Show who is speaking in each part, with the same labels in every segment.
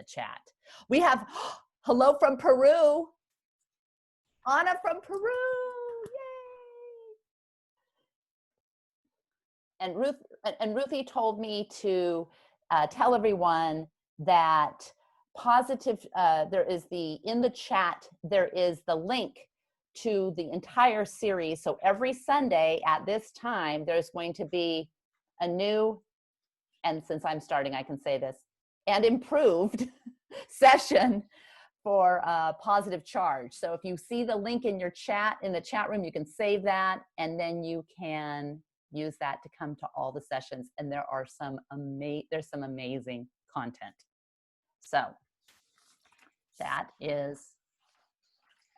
Speaker 1: chat. We have hello from Peru. Anna from Peru. Yay. And Ruthie told me to tell everyone that positive, in the chat, there is the link to the entire series. So every Sunday at this time, there's going to be a new, and since I'm starting, I can say this, and improved session for positive charge. So if you see the link in your chat, in the chat room, you can save that, and then you can use that to come to all the sessions. And there are there's some amazing content. So that is,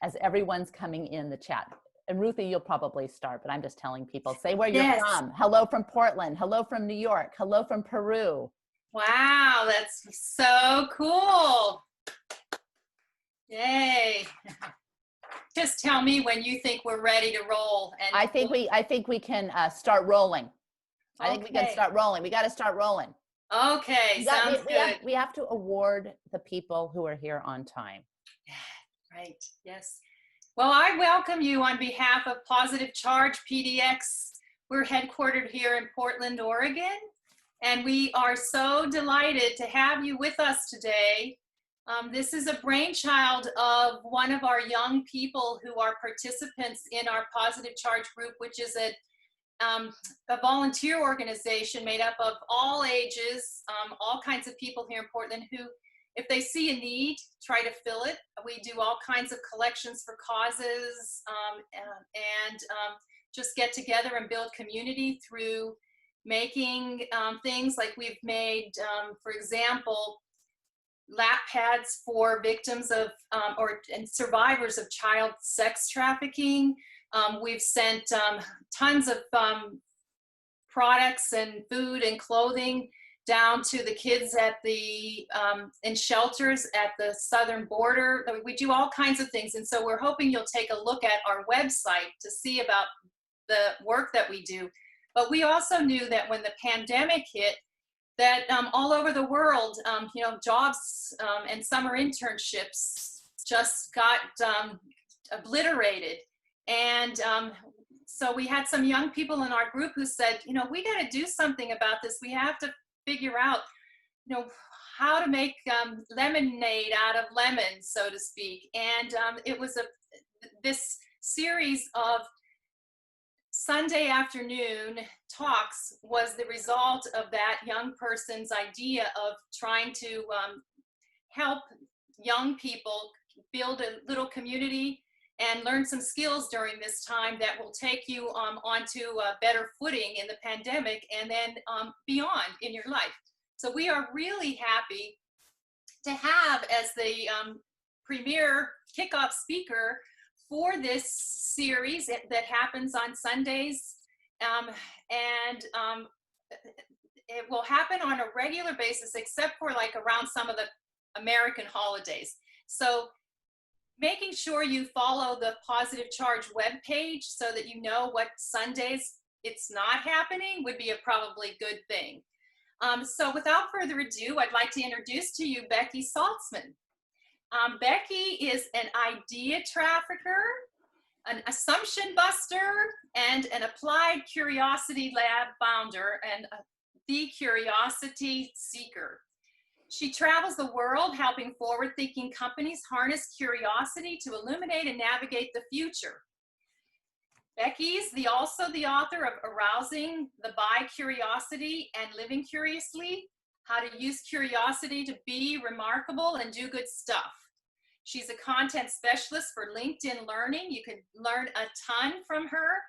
Speaker 1: as everyone's coming in the chat. And Ruthie, you'll probably start, but I'm just telling people, say where you're from. Hello from Portland. Hello from New York. Hello from Peru.
Speaker 2: Wow, that's so cool. Yay. Just tell me when you think we're ready to roll. And
Speaker 1: I think we can start rolling. I think we can start rolling. We got to start rolling.
Speaker 2: Okay, sounds good.
Speaker 1: We have to award the people who are here on time.
Speaker 2: Right, yes. Well, I welcome you on behalf of Positive Charge PDX. We're headquartered here in Portland, Oregon, and we are so delighted to have you with us today. This is a brainchild of one of our young people who are participants in our Positive Charge group, which is a volunteer organization made up of all ages, all kinds of people here in Portland who, if they see a need, try to fill it. We do all kinds of collections for causes and just get together and build community through making things like we've made, for example, lap pads for victims of and survivors of child sex trafficking. We've sent tons of products and food and clothing down to the kids at the in shelters at the southern border. We do all kinds of things, and so we're hoping you'll take a look at our website to see about the work that we do. But we also knew that when the pandemic hit, that all over the world, jobs and summer internships just got obliterated. And so we had some young people in our group who said, we got to do something about this. We have to figure out, how to make lemonade out of lemons, so to speak. And it was this series of Sunday afternoon talks was the result of that young person's idea of trying to help young people build a little community and learn some skills during this time that will take you onto a better footing in the pandemic and then beyond in your life. So we are really happy to have as the premier kickoff speaker for this series that happens on Sundays. It will happen on a regular basis except for like around some of the American holidays. So making sure you follow the Positive Charge webpage so that you know what Sundays it's not happening would be a probably good thing. So without further ado, I'd like to introduce to you Becki Saltzman. Becki is an idea trafficker, an assumption buster, and an applied curiosity lab founder and the curiosity seeker. She travels the world helping forward-thinking companies harness curiosity to illuminate and navigate the future. Becki is also the author of Arousing the Bi-Curiosity and Living Curiously, How to Use Curiosity to Be Remarkable and Do Good Stuff. She's a content specialist for LinkedIn Learning. You can learn a ton from her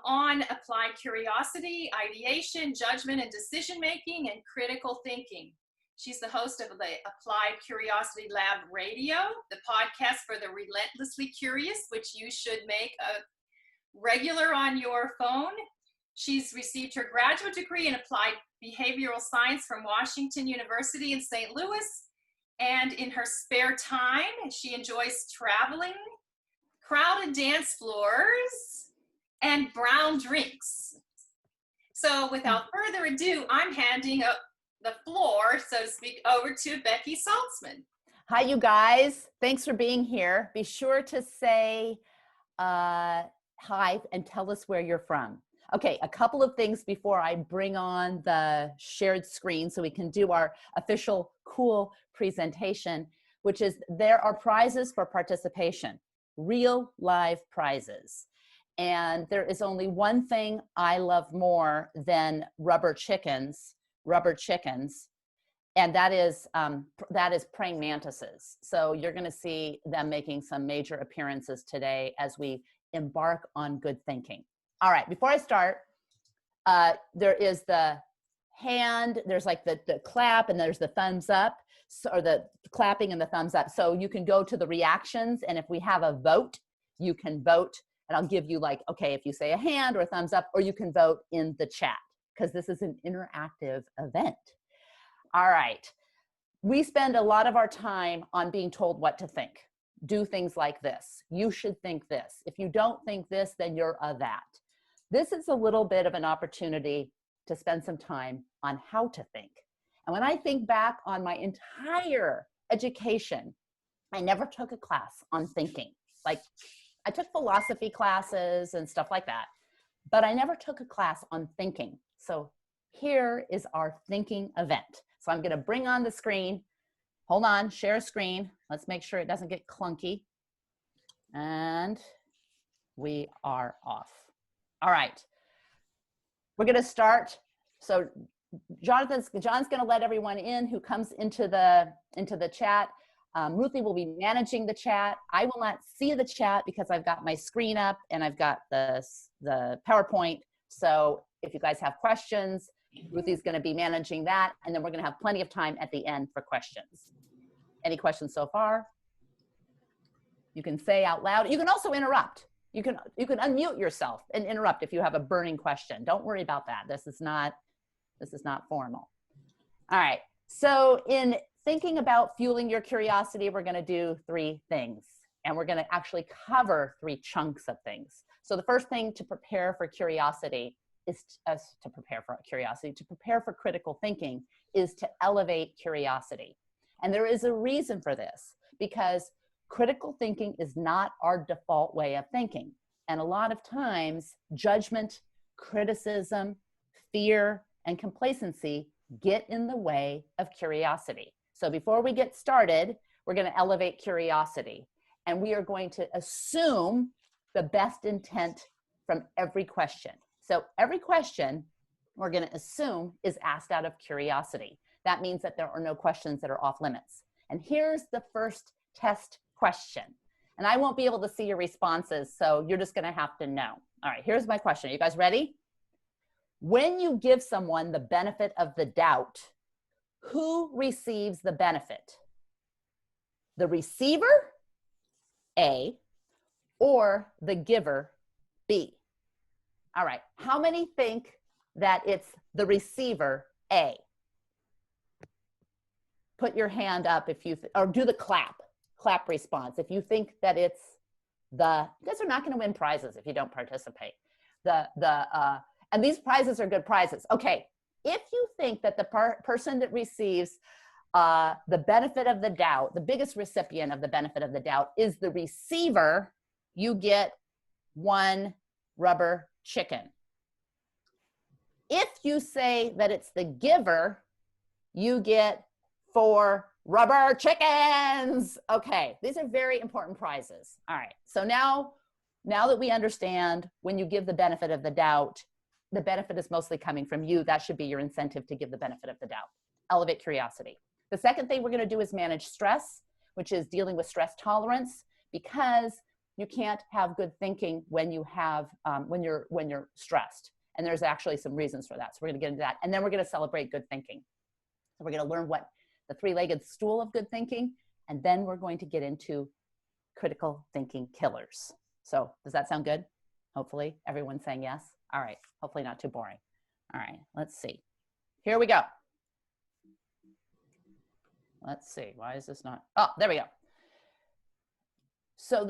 Speaker 2: on applied curiosity, ideation, judgment and decision-making, and critical thinking. She's the host of the Applied Curiosity Lab Radio, the podcast for the relentlessly curious, which you should make a regular on your phone. She's received her graduate degree in applied behavioral science from Washington University in St. Louis. And in her spare time, she enjoys traveling, crowded dance floors, and brown drinks. So without further ado, I'm handing the floor, so to speak, over to Becki Saltzman.
Speaker 1: Hi, you guys. Thanks for being here. Be sure to say hi and tell us where you're from. Okay, a couple of things before I bring on the shared screen so we can do our official cool presentation, which is there are prizes for participation, real live prizes. And there is only one thing I love more than rubber chickens, and that is praying mantises. So you're going to see them making some major appearances today as we embark on good thinking. All right, before I start, there is the hand, there's like the clap, and there's the thumbs up, so, or the clapping and the thumbs up. So you can go to the reactions, and if we have a vote, you can vote, and I'll give you like, okay, if you say a hand or a thumbs up, or you can vote in the chat, because this is an interactive event. All right. We spend a lot of our time on being told what to think. Do things like this. You should think this. If you don't think this, then you're a that. This is a little bit of an opportunity to spend some time on how to think. And when I think back on my entire education, I never took a class on thinking. Like, I took philosophy classes and stuff like that, but I never took a class on thinking. So here is our thinking event. So I'm going to bring on the screen. Hold on, share screen. Let's make sure it doesn't get clunky. And we are off. All right. We're going to start. So John's going to let everyone in who comes into the chat. Ruthie will be managing the chat. I will not see the chat because I've got my screen up and I've got the PowerPoint. So if you guys have questions, Ruthie's going to be managing that, and then we're going to have plenty of time at the end for questions. Any questions so far? You can say out loud. You can also interrupt. You can unmute yourself and interrupt if you have a burning question. Don't worry about that. This is not formal. All right. So in thinking about fueling your curiosity, we're going to do 3 things, and we're going to actually cover 3 chunks of things. So the first thing to prepare for curiosity is to prepare for critical thinking is to elevate curiosity. And there is a reason for this, because critical thinking is not our default way of thinking. And a lot of times, judgment, criticism, fear, and complacency get in the way of curiosity. So before we get started, we're going to elevate curiosity. And we are going to assume the best intent from every question. So every question we're going to assume is asked out of curiosity. That means that there are no questions that are off limits. And here's the first test question. And I won't be able to see your responses, so you're just going to have to know. All right, here's my question. Are you guys ready? When you give someone the benefit of the doubt, who receives the benefit? The receiver, A, or the giver, B? All right, how many think that it's the receiver, A? Put your hand up if you, or do the clap response. If you think that it's you guys are not going to win prizes if you don't participate. And these prizes are good prizes. Okay, if you think that the person that receives the benefit of the doubt, the biggest recipient of the benefit of the doubt is the receiver, you get 1 rubber chicken. If you say that it's the giver, you get 4 rubber chickens. Okay, these are very important prizes. All right, so now that we understand when you give the benefit of the doubt, the benefit is mostly coming from you. That should be your incentive to give the benefit of the doubt. Elevate curiosity. The second thing we're going to do is manage stress, which is dealing with stress tolerance, because you can't have good thinking when you have when you're stressed. And there's actually some reasons for that. So we're going to get into that. And then we're going to celebrate good thinking. So we're going to learn what the 3-legged stool of good thinking, and then we're going to get into critical thinking killers. So does that sound good? Hopefully everyone's saying yes. All right, hopefully not too boring. All right, let's see. Here we go. Let's see, why is this not? Oh, there we go. So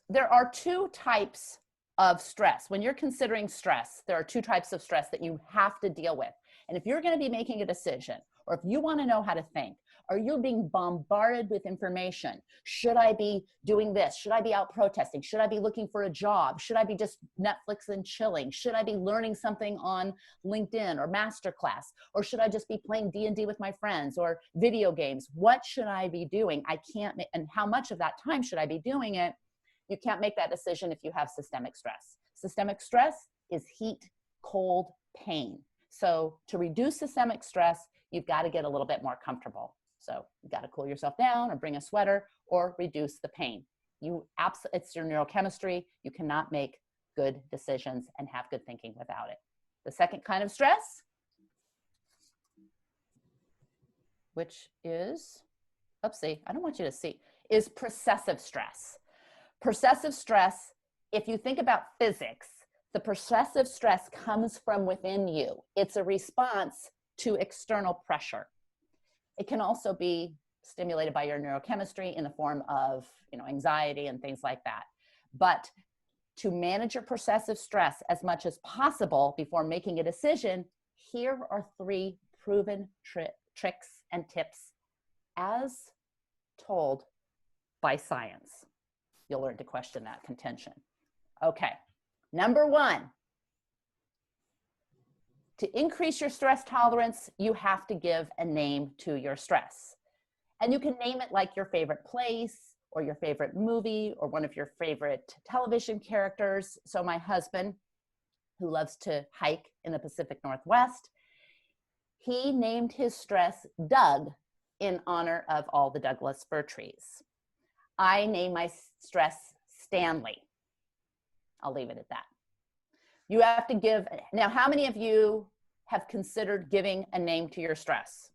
Speaker 1: there are 2 types of stress. When you're considering stress, there are 2 types of stress that you have to deal with. And if you're going to be making a decision, or if you want to know how to think, or you're being bombarded with information. Should I be doing this? Should I be out protesting? Should I be looking for a job? Should I be just Netflix and chilling? Should I be learning something on LinkedIn or Masterclass? Or should I just be playing D&D with my friends or video games? What should I be doing? I can't, and how much of that time should I be doing it? You can't make that decision if you have systemic stress. Systemic stress is heat, cold, pain. So to reduce systemic stress, you've got to get a little bit more comfortable. So you got to cool yourself down or bring a sweater or reduce the pain. It's your neurochemistry. You cannot make good decisions and have good thinking without it. The second kind of stress, which is, oopsie, I don't want you to see, is processive stress. Processive stress, if you think about physics, the processive stress comes from within you. It's a response to external pressure. It can also be stimulated by your neurochemistry in the form of, anxiety and things like that. But to manage your processive stress as much as possible before making a decision, here are 3 proven tricks and tips as told by science. You'll learn to question that contention. Okay, number 1. To increase your stress tolerance, you have to give a name to your stress. And you can name it like your favorite place or your favorite movie or one of your favorite television characters. So my husband, who loves to hike in the Pacific Northwest, he named his stress Doug in honor of all the Douglas fir trees. I name my stress Stanley. I'll leave it at that. You have to give, now how many of you have considered giving a name to your stress?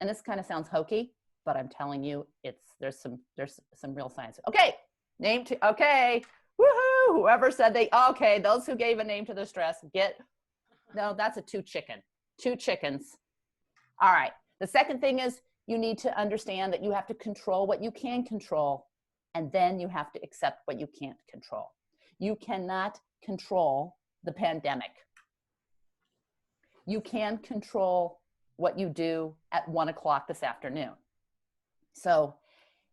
Speaker 1: And this kind of sounds hokey, but I'm telling you, there's some real science. Okay, okay, woohoo, whoever said okay, those who gave a name to their stress no, that's a 2 chickens. All right, the second thing is you need to understand that you have to control what you can control, and then you have to accept what you can't control. You cannot control the pandemic. You can control what you do at 1 o'clock this afternoon. So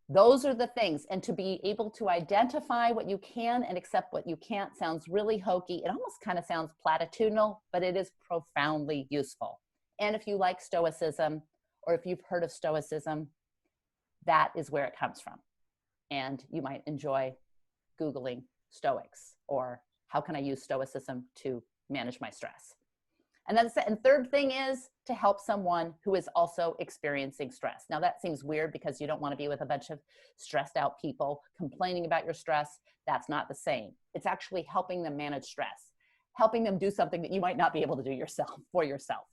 Speaker 1: those are the things. And to be able to identify what you can and accept what you can't sounds really hokey. It almost kind of sounds platitudinal, but it is profoundly useful. And if you like Stoicism, or if you've heard of Stoicism, that is where it comes from. And you might enjoy Googling Stoics, or how can I use Stoicism to manage my stress? And then the third thing is to help someone who is also experiencing stress. Now that seems weird because you don't want to be with a bunch of stressed out people complaining about your stress. That's not the same. It's actually helping them manage stress, helping them do something that you might not be able to do for yourself.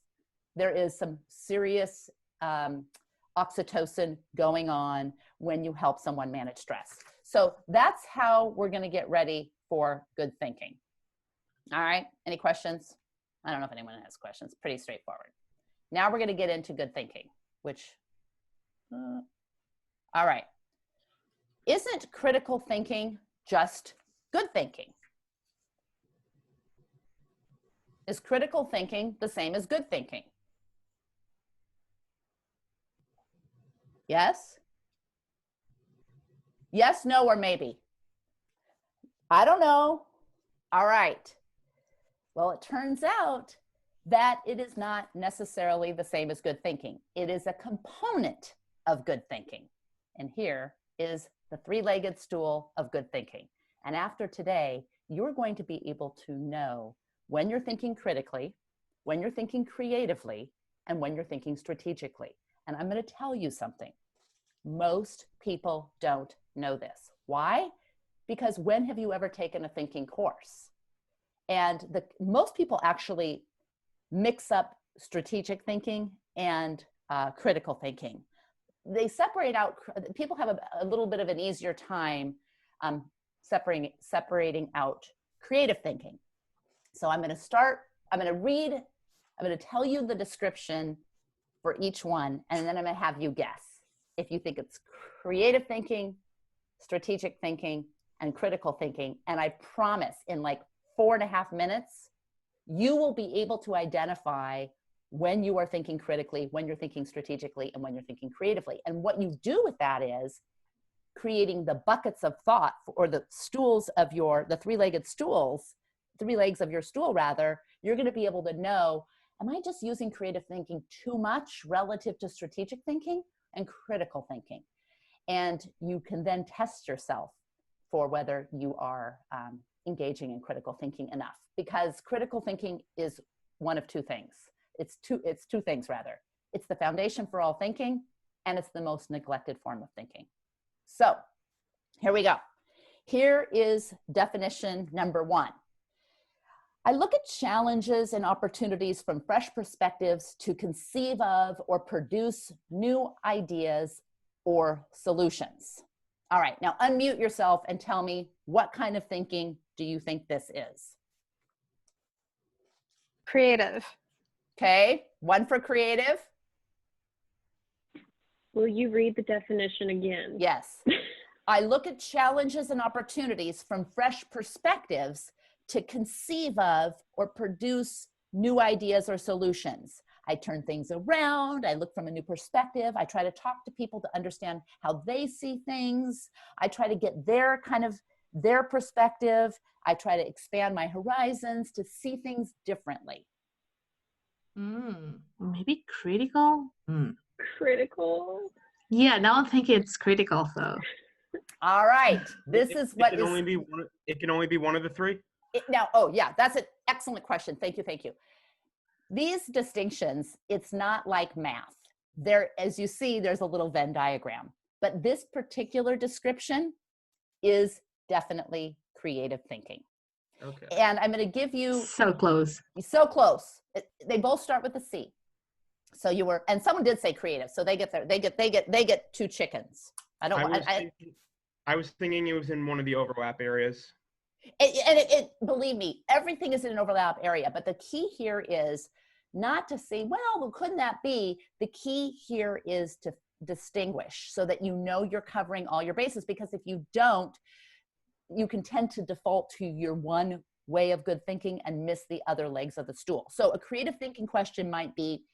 Speaker 1: There is some serious oxytocin going on when you help someone manage stress. So that's how we're going to get ready for good thinking. All right, any questions? I don't know if anyone has questions. Pretty straightforward. Now we're going to get into good thinking, which, all right. Isn't critical thinking just good thinking? Is critical thinking the same as good thinking? Yes? Yes, no, or maybe? I don't know. All right. Well, it turns out that it is not necessarily the same as good thinking. It is a component of good thinking. And here is the 3-legged stool of good thinking. And after today, you're going to be able to know when you're thinking critically, when you're thinking creatively, and when you're thinking strategically. And I'm going to tell you something. Most people don't know this. Why? Because when have you ever taken a thinking course? And most people actually mix up strategic thinking and critical thinking. They separate out, people have a little bit of an easier time separating out creative thinking. So I'm going to tell you the description for each one, and then I'm going to have you guess if you think it's creative thinking, strategic thinking, and critical thinking. And I promise in like 4.5 minutes, you will be able to identify when you are thinking critically, when you're thinking strategically, and when you're thinking creatively. And what you do with that is creating the buckets of thought, or the stools of the three-legged stools, 3 legs of your stool rather. You're going to be able to know, am I just using creative thinking too much relative to strategic thinking and critical thinking? And you can then test yourself for whether you are engaging in critical thinking enough, because critical thinking is one of two things. It's two things rather. It's the foundation for all thinking, and it's the most neglected form of thinking. So here we go. Here is definition number 1. I look at challenges and opportunities from fresh perspectives to conceive of or produce new ideas or solutions. All right, now unmute yourself and tell me, what kind of thinking do you think this is?
Speaker 3: Creative.
Speaker 1: Okay, 1 for creative.
Speaker 4: Will you read the definition again?
Speaker 1: Yes. I look at challenges and opportunities from fresh perspectives to conceive of or produce new ideas or solutions. I turn things around. I look from a new perspective. I try to talk to people to understand how they see things. I try to get their perspective. I try to expand my horizons to see things differently.
Speaker 5: Maybe critical?
Speaker 4: Critical?
Speaker 5: Yeah, now I think it's critical though.
Speaker 1: All right. This is what
Speaker 6: it can only be one of the 3?
Speaker 1: Now, oh yeah, that's an excellent question. Thank you. These distinctions, it's not like math. There, as you see, there's a little Venn diagram, but this particular description is definitely creative thinking.
Speaker 6: Okay.
Speaker 1: And I'm going to give you
Speaker 5: So close.
Speaker 1: so close. They both start with a C. So you were, and someone did say creative, so they get 2 chickens.
Speaker 6: I was thinking it was in one of the overlap areas.
Speaker 1: Believe me, everything is in an overlap area, but the key here is not to say, well, couldn't that be? The key here is to distinguish so that you know you're covering all your bases, because if you don't, you can tend to default to your one way of good thinking and miss the other legs of the stool. So a creative thinking question might be,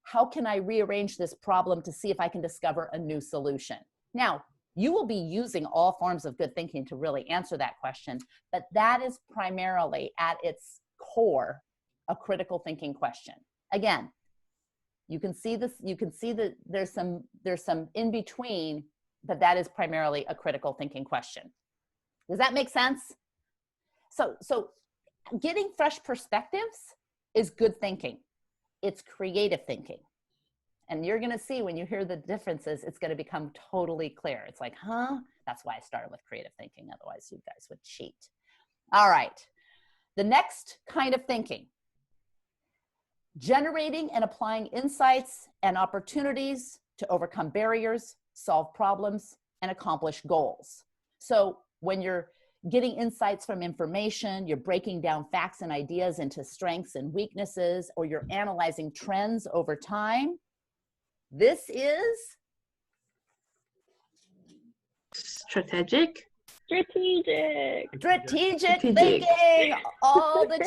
Speaker 1: how can I rearrange this problem to see if I can discover a new solution? Now, you will be using all forms of good thinking to really answer that question, but that is primarily at its core a critical thinking question. Again, you can see this, you can see that there's some in between, but that is primarily a critical thinking question. Does that make sense? So getting fresh perspectives is good thinking. It's creative thinking. And you're going to see when you hear the differences, it's going to become totally clear. It's like, huh? That's why I started with creative thinking. Otherwise, you guys would cheat. All right. The next kind of thinking, generating and applying insights and opportunities to overcome barriers, solve problems, and accomplish goals. So when you're getting insights from information, you're breaking down facts and ideas into strengths and weaknesses, or you're analyzing trends over time, this is
Speaker 5: strategic
Speaker 1: thinking. All the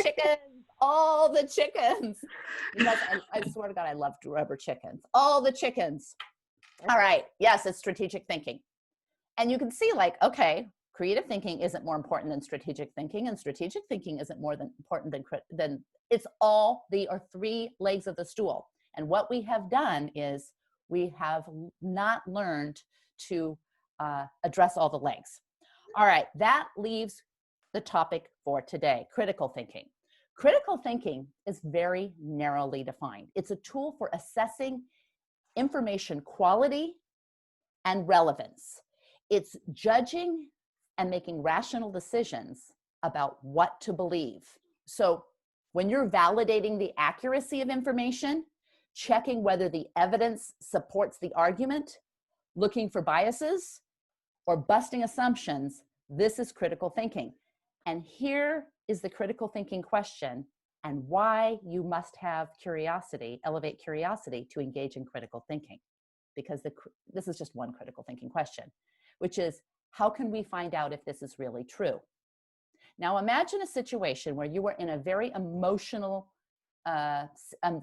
Speaker 1: chickens. You guys, I swear to God, I love rubber chickens. All the chickens. All right. Yes, it's strategic thinking. And you can see, like, okay, creative thinking isn't more important than strategic thinking, and strategic thinking isn't more important than it's all the 3 legs of the stool. And what we have done is we have not learned to address all the legs. All right, that leaves the topic for today, critical thinking. Critical thinking is very narrowly defined. It's a tool for assessing information quality and relevance. It's judging and making rational decisions about what to believe. So when you're validating the accuracy of information, checking whether the evidence supports the argument, looking for biases, or busting assumptions, this is critical thinking. And here is the critical thinking question and why you must have curiosity, elevate curiosity to engage in critical thinking. Because this is just one critical thinking question, which is, how can we find out if this is really true? Now imagine a situation where you were in a very emotional a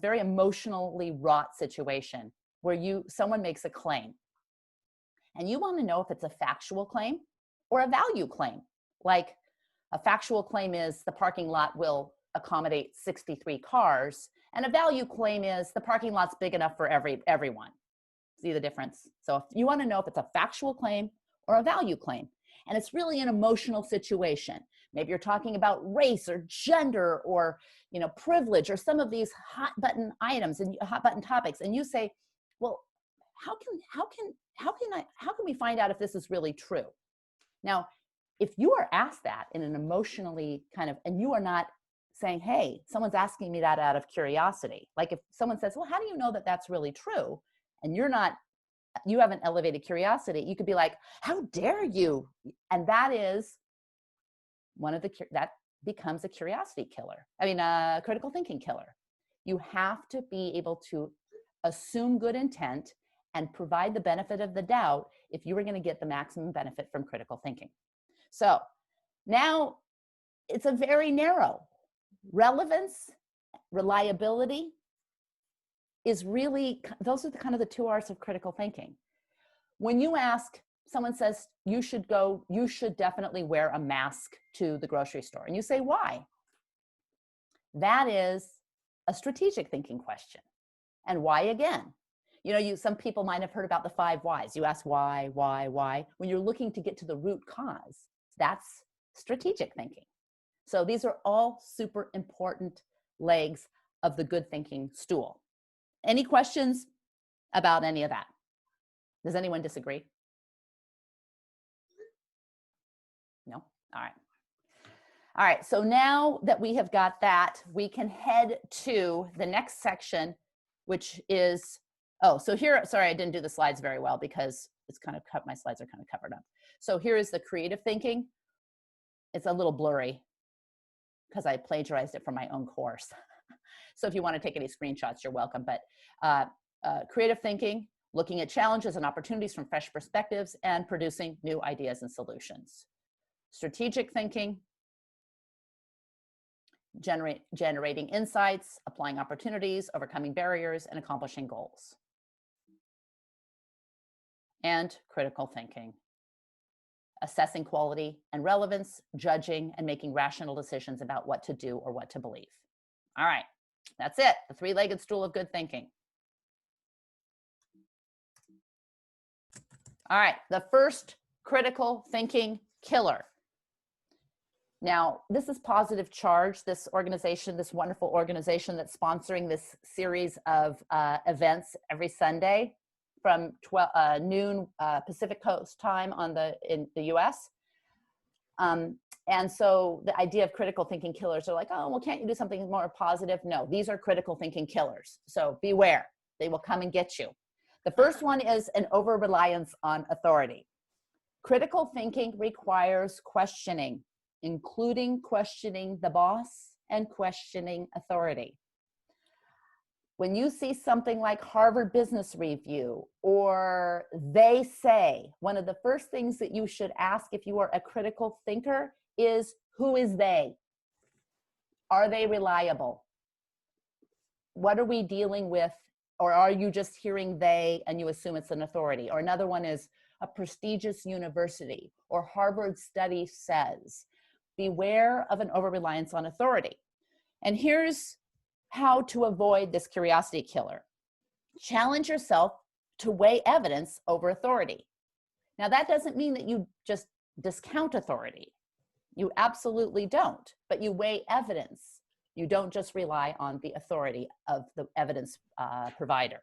Speaker 1: very emotionally wrought situation where someone makes a claim and you want to know if it's a factual claim or a value claim. Like a factual claim is the parking lot will accommodate 63 cars, and a value claim is the parking lot's big enough for everyone. See the difference? So if you want to know if it's a factual claim or a value claim, and it's really an emotional situation. Maybe you're talking about race or gender or, privilege or some of these hot button items and hot button topics. And you say, well, how can we find out if this is really true? Now, if you are asked that in an emotionally and you are not saying, hey, someone's asking me that out of curiosity. Like if someone says, well, how do you know that that's really true? And you haven't elevated curiosity, you could be like, how dare you? And that is that becomes a curiosity killer. A critical thinking killer. You have to be able to assume good intent and provide the benefit of the doubt if you were going to get the maximum benefit from critical thinking. So now it's a very narrow. Relevance, reliability is really, those are the 2 R's of critical thinking. When you ask, someone says, you should definitely wear a mask to the grocery store. And you say, why? That is a strategic thinking question. And why again? Some people might have heard about the 5 whys. You ask why. When you're looking to get to the root cause, that's strategic thinking. So these are all super important legs of the good thinking stool. Any questions about any of that? Does anyone disagree? No? All right. All right, so now that we have got that, we can head to the next section, which is, so here, sorry, I didn't do the slides very well because it's my slides are kind of covered up. So here is the creative thinking. It's a little blurry because I plagiarized it from my own course. So if you want to take any screenshots, you're welcome. But creative thinking, looking at challenges and opportunities from fresh perspectives and producing new ideas and solutions. Strategic thinking, generating insights, applying opportunities, overcoming barriers, and accomplishing goals. And critical thinking, assessing quality and relevance, judging, and making rational decisions about what to do or what to believe. All right, that's it, the 3-legged stool of good thinking. All right, the first critical thinking killer. Now, this is Positive Charge, this organization, this wonderful organization that's sponsoring this series of events every Sunday from noon Pacific Coast time in the US. And so the idea of critical thinking killers are like, oh, well, can't you do something more positive? No, these are critical thinking killers. So beware, they will come and get you. The first one is an over-reliance on authority. Critical thinking requires questioning, including questioning the boss and questioning authority. When you see something like Harvard Business Review or they say, one of the first things that you should ask if you are a critical thinker is, who is they? Are they reliable? What are we dealing with? Or are you just hearing they and you assume it's an authority? Or another one is a prestigious university or Harvard study says. Beware of an over-reliance on authority. And here's how to avoid this curiosity killer. Challenge yourself to weigh evidence over authority. Now, that doesn't mean that you just discount authority. You absolutely don't, but you weigh evidence. You don't just rely on the authority of the evidence provider.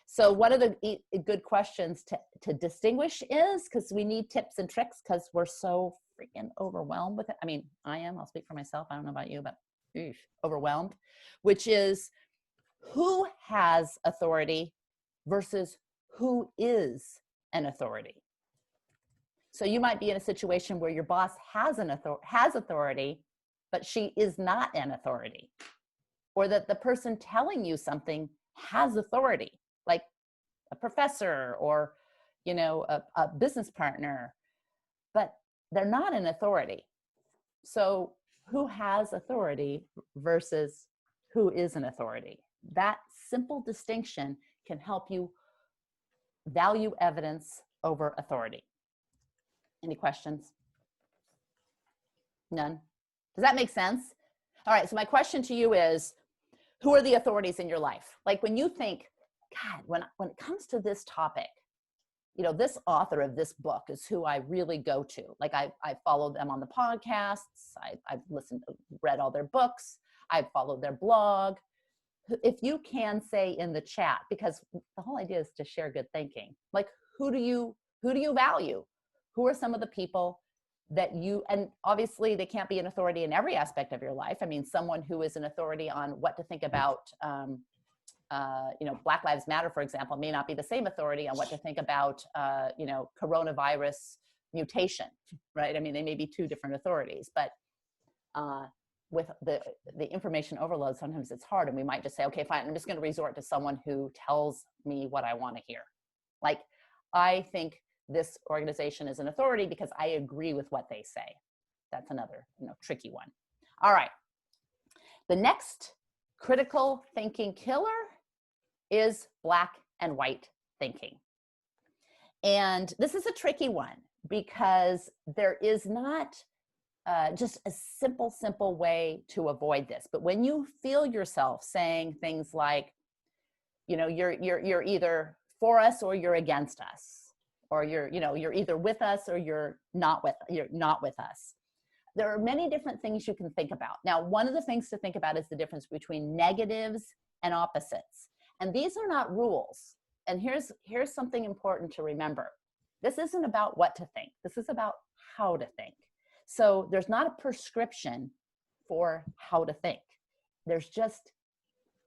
Speaker 1: So one of the good questions to distinguish is, because we need tips and tricks because we're so freaking overwhelmed with it. I mean, I am, I'll speak for myself. I don't know about you, but overwhelmed, which is who has authority versus who is an authority. So you might be in a situation where your boss has authority, but she is not an authority, or that the person telling you something has authority, like a professor or, a business partner, but they're not an authority. So who has authority versus who is an authority. That simple distinction can help you value evidence over authority. Any questions? None? Does that make sense? All right, so my question to you is, who are the authorities in your life? Like when you think, God, when it comes to this topic, you know, this author of this book is who I really go to. Like I follow them on the podcasts. I've read all their books. I've followed their blog. If you can say in the chat, because the whole idea is to share good thinking. Like who do you value? Who are some of the people that you, and obviously they can't be an authority in every aspect of your life. I mean, someone who is an authority on what to think about, you know, Black Lives Matter, for example, may not be the same authority on what to think about, you know, coronavirus mutation, right? I mean, they may be two different authorities, but with the information overload, sometimes it's hard, and we might just say, okay, fine, I'm just going to resort to someone who tells me what I want to hear. Like, I think this organization is an authority because I agree with what they say. That's another, you know, tricky one. All right. The next critical thinking killer is black and white thinking. And this is a tricky one because there is not just a simple way to avoid this. But when you feel yourself saying things like, you know, you're either for us or you're against us, or you're either with us or you're not with us. There are many different things you can think about. Now, one of the things to think about is the difference between negatives and opposites. And these are not rules. And here's something important to remember. This isn't about what to think. This is about how to think. So there's not a prescription for how to think. There's just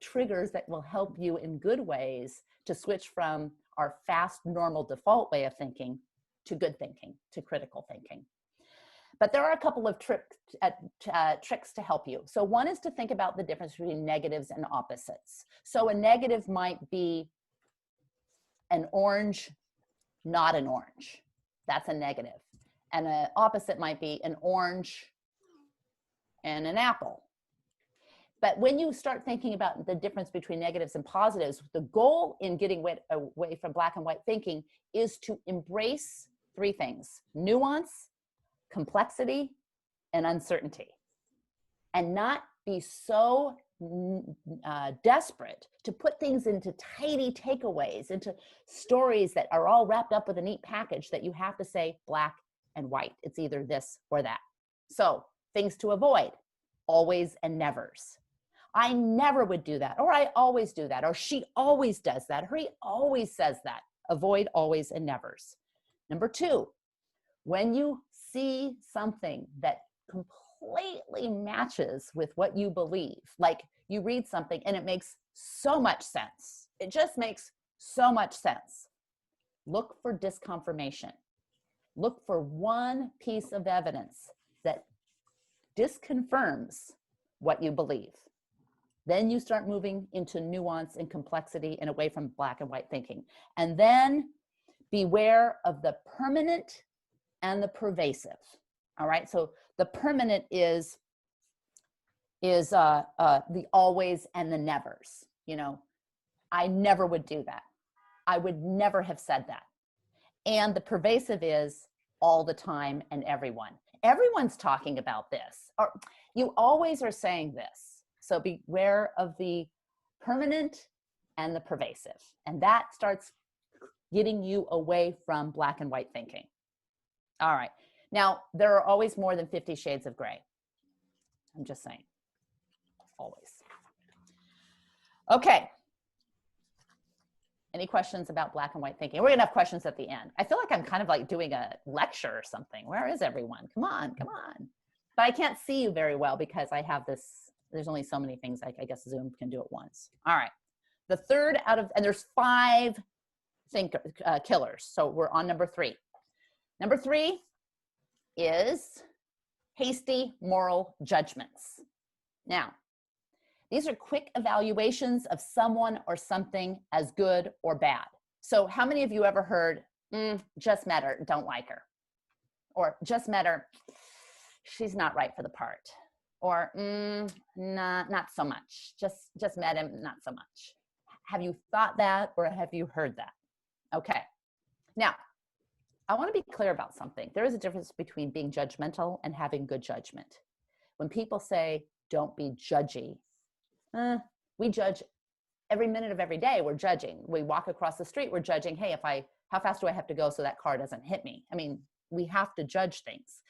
Speaker 1: triggers that will help you in good ways to switch from our fast, normal default way of thinking to good thinking, to critical thinking. But there are a couple of tricks to help you. So one is to think about the difference between negatives and opposites. So a negative might be an orange, not an orange. That's a negative. And an opposite might be an orange and an apple. But when you start thinking about the difference between negatives and positives, the goal in getting away from black and white thinking is to embrace three things: nuance, complexity, and uncertainty. And not be so desperate to put things into tidy takeaways, into stories that are all wrapped up with a neat package that you have to say black and white. It's either this or that. So things to avoid: always and nevers. I never would do that, or I always do that, or she always does that, or he always says that. Avoid always and nevers. Number two, when you see something that completely matches with what you believe, like you read something and it makes so much sense, it just makes so much sense, look for disconfirmation. Look for one piece of evidence that disconfirms what you believe. Then you start moving into nuance and complexity and away from black and white thinking. And then beware of the permanent and the pervasive. All right, so the permanent is the always and the nevers. You know, I never would do that. I would never have said that. And the pervasive is all the time and everyone. Everyone's talking about this, or you always are saying this. So beware of the permanent and the pervasive. And that starts getting you away from black and white thinking. All right. Now, there are always more than 50 shades of gray. I'm just saying. Always. Okay. Any questions about black and white thinking? We're gonna have questions at the end. I feel like I'm kind of like doing a lecture or something. Where is everyone? Come on, come on. But I can't see you very well because I have this, there's only so many things I guess Zoom can do at once. All right. The third out of, and there's 5 killers. So we're on number 3. Number 3 is hasty moral judgments. Now, these are quick evaluations of someone or something as good or bad. So how many of you ever heard, just met her, don't like her? Or just met her, she's not right for the part. or not so much. Just met him, not so much. Have you thought that, or have you heard that? Okay. Now, I want to be clear about something. There is a difference between being judgmental and having good judgment. When people say, don't be judgy, we judge every minute of every day. We're judging. We walk across the street, we're judging, hey, how fast do I have to go so that car doesn't hit me? I mean, we have to judge things.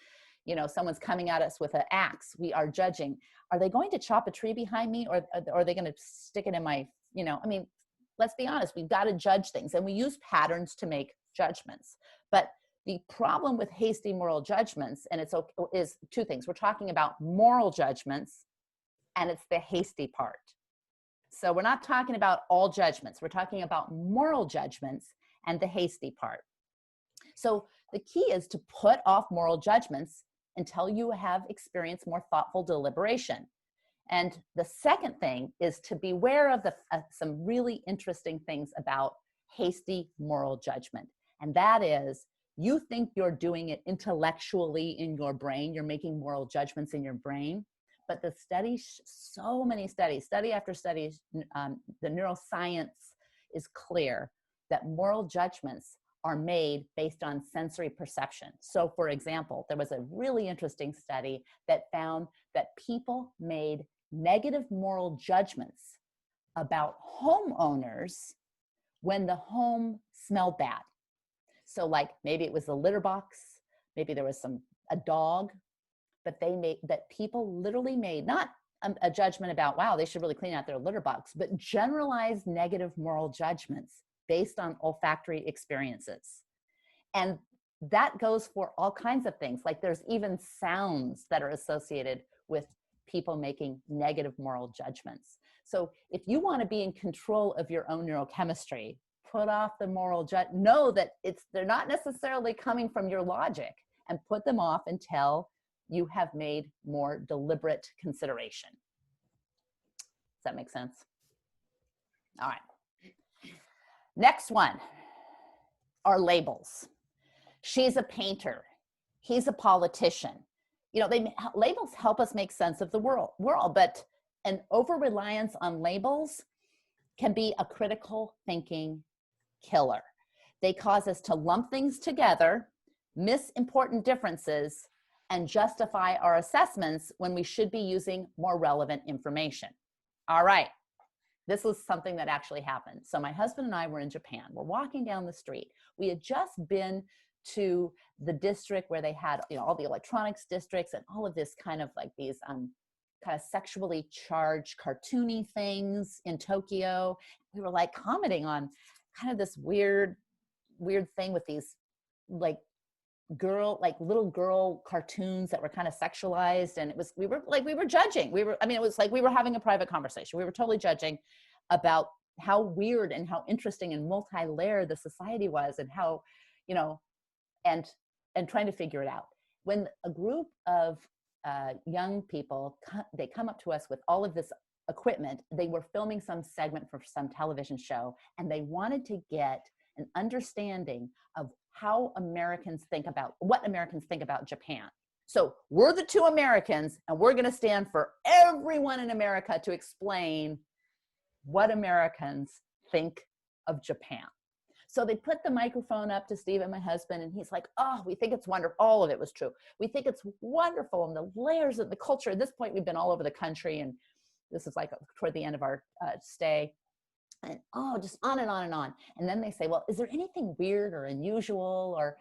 Speaker 1: You know, someone's coming at us with an axe, we are judging. Are they going to chop a tree behind me, or are they going to stick it in my, I mean, let's be honest, we've got to judge things, and we use patterns to make judgments. But the problem with hasty moral judgments, and is two things. We're talking about moral judgments, and it's the hasty part. So we're not talking about all judgments. We're talking about moral judgments and the hasty part. So the key is to put off moral judgments until you have experienced more thoughtful deliberation. And the second thing is to beware of some really interesting things about hasty moral judgment. And that is, you think you're doing it intellectually in your brain, you're making moral judgments in your brain, but the studies, so many studies, study after study, the neuroscience is clear that moral judgments are made based on sensory perception. So for example, there was a really interesting study that found that people made negative moral judgments about homeowners when the home smelled bad. So like maybe it was the litter box, maybe there was a dog, but people literally made not a judgment about, wow, they should really clean out their litter box, but generalized negative moral judgments based on olfactory experiences. And that goes for all kinds of things. Like there's even sounds that are associated with people making negative moral judgments. So if you want to be in control of your own neurochemistry, put off the moral judgment. Know that they're not necessarily coming from your logic, and put them off until you have made more deliberate consideration. Does that make sense? All right. Next one are labels. She's a painter. He's a politician. Labels help us make sense of the world, but an over-reliance on labels can be a critical thinking killer. They cause us to lump things together, miss important differences, and justify our assessments when we should be using more relevant information. All right. This was something that actually happened. So my husband and I were in Japan. We're walking down the street. We had just been to the district where they had, all the electronics districts and all of this kind of like these kind of sexually charged cartoony things in Tokyo. We were like commenting on kind of this weird thing with these little girl cartoons that were kind of sexualized, and we were judging. It was like we were having a private conversation. We were totally judging about how weird and how interesting and multi-layered the society was, and how, and trying to figure it out. When a group of young people, they come up to us with all of this equipment. They were filming some segment for some television show, and they wanted to get an understanding of what Americans think about Japan. So we're the two Americans, and we're going to stand for everyone in America to explain what Americans think of Japan. So they put the microphone up to Steve and my husband, and he's like, oh, we think it's wonderful. All of it was true. We think it's wonderful, and the layers of the culture. At this point, we've been all over the country, and this is like toward the end of our stay. And just on and on and on. And then they say, well, is there anything weird or unusual or,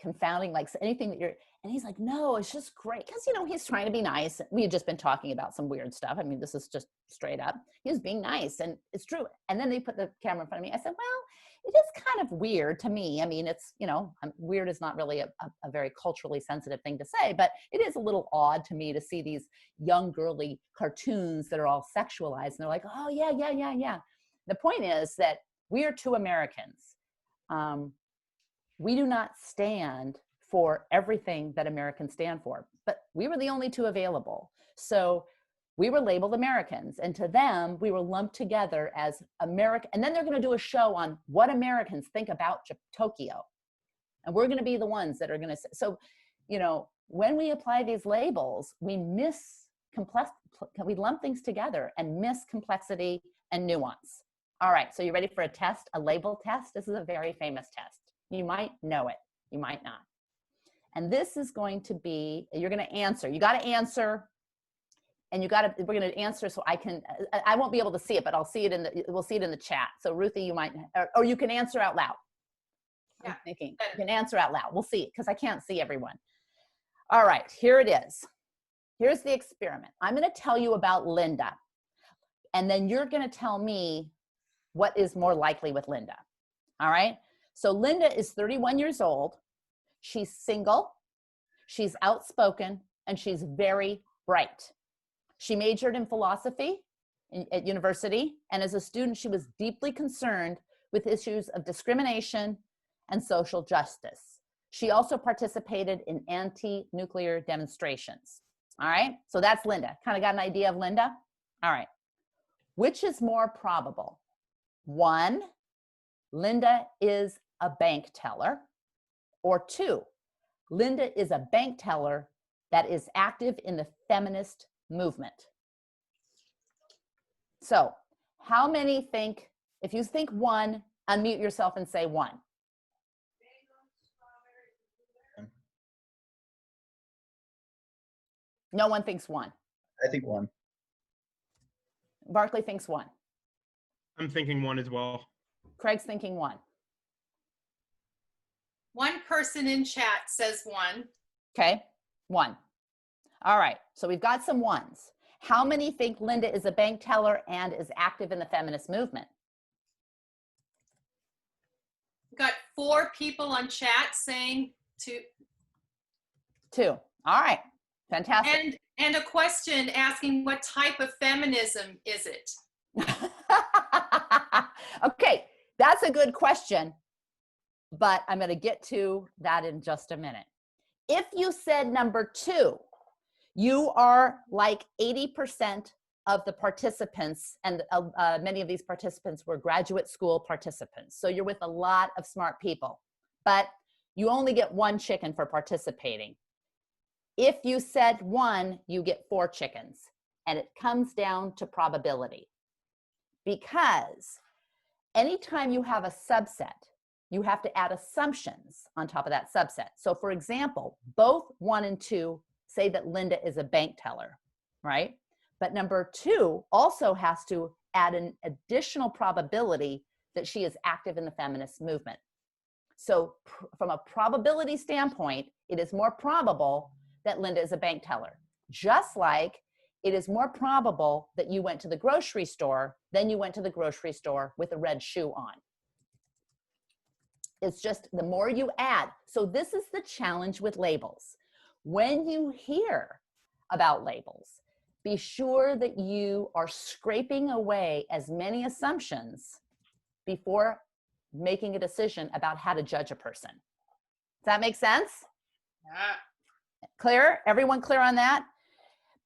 Speaker 1: confounding, like anything that and he's like, no, it's just great. Cause he's trying to be nice. We had just been talking about some weird stuff. I mean, this is just straight up. He was being nice, and it's true. And then they put the camera in front of me. I said, well, it is kind of weird to me. I mean, it's, weird is not really a very culturally sensitive thing to say, but it is a little odd to me to see these young girly cartoons that are all sexualized. And they're like, oh yeah. The point is that we are two Americans. We do not stand for everything that Americans stand for, but we were the only two available. So we were labeled Americans, and to them, we were lumped together as American. And then they're going to do a show on what Americans think about Tokyo. And we're going to be the ones that are going to say, so, when we apply these labels, we we lump things together and miss complexity and nuance. All right, so you ready for a test, a label test? This is a very famous test. You might know it, you might not. And this is going to be, you're going to answer. You got to answer, and we're going to answer so I won't be able to see it, but I'll see it we'll see it in the chat. So Ruthie, you might, or you can answer out loud.
Speaker 2: Yeah.
Speaker 1: I'm thinking, you can answer out loud. We'll see it because I can't see everyone. All right, here it is. Here's the experiment. I'm going to tell you about Linda, and then you're going to tell me what is more likely with Linda. All right? So Linda is 31 years old. She's single. She's outspoken, and she's very bright. She majored in philosophy at university, and as a student, she was deeply concerned with issues of discrimination and social justice. She also participated in anti-nuclear demonstrations. All right, so that's Linda. Kind of got an idea of Linda? All right. Which is more probable? 1, Linda is a bank teller, or 2, Linda is a bank teller that is active in the feminist movement. So how many think, if you think 1, unmute yourself and say 1. No one thinks 1.
Speaker 3: I think 1.
Speaker 1: Barkley thinks 1.
Speaker 6: I'm thinking 1 as well.
Speaker 1: Craig's thinking 1.
Speaker 2: One person in chat says 1.
Speaker 1: Okay, 1. All right, so we've got some 1s. How many think Linda is a bank teller and is active in the feminist movement?
Speaker 2: We've got 4 people on chat saying 2.
Speaker 1: 2. All right, fantastic.
Speaker 2: And a question asking what type of feminism is it?
Speaker 1: Okay, that's a good question, but I'm going to get to that in just a minute. If you said number 2, you are like 80% of the participants, and many of these participants were graduate school participants. So you're with a lot of smart people, but you only get 1 chicken for participating. If you said 1, you get 4 chickens, and it comes down to probability. Because anytime you have a subset, you have to add assumptions on top of that subset. So for example, both 1 and 2 say that Linda is a bank teller, right? But number 2 also has to add an additional probability that she is active in the feminist movement. So from a probability standpoint, it is more probable that Linda is a bank teller. Just like it is more probable that you went to the grocery store than you went to the grocery store with a red shoe on. It's just the more you add. So this is the challenge with labels. When you hear about labels, be sure that you are scraping away as many assumptions before making a decision about how to judge a person. Does that make sense?
Speaker 2: Yeah.
Speaker 1: Clear? Everyone clear on that?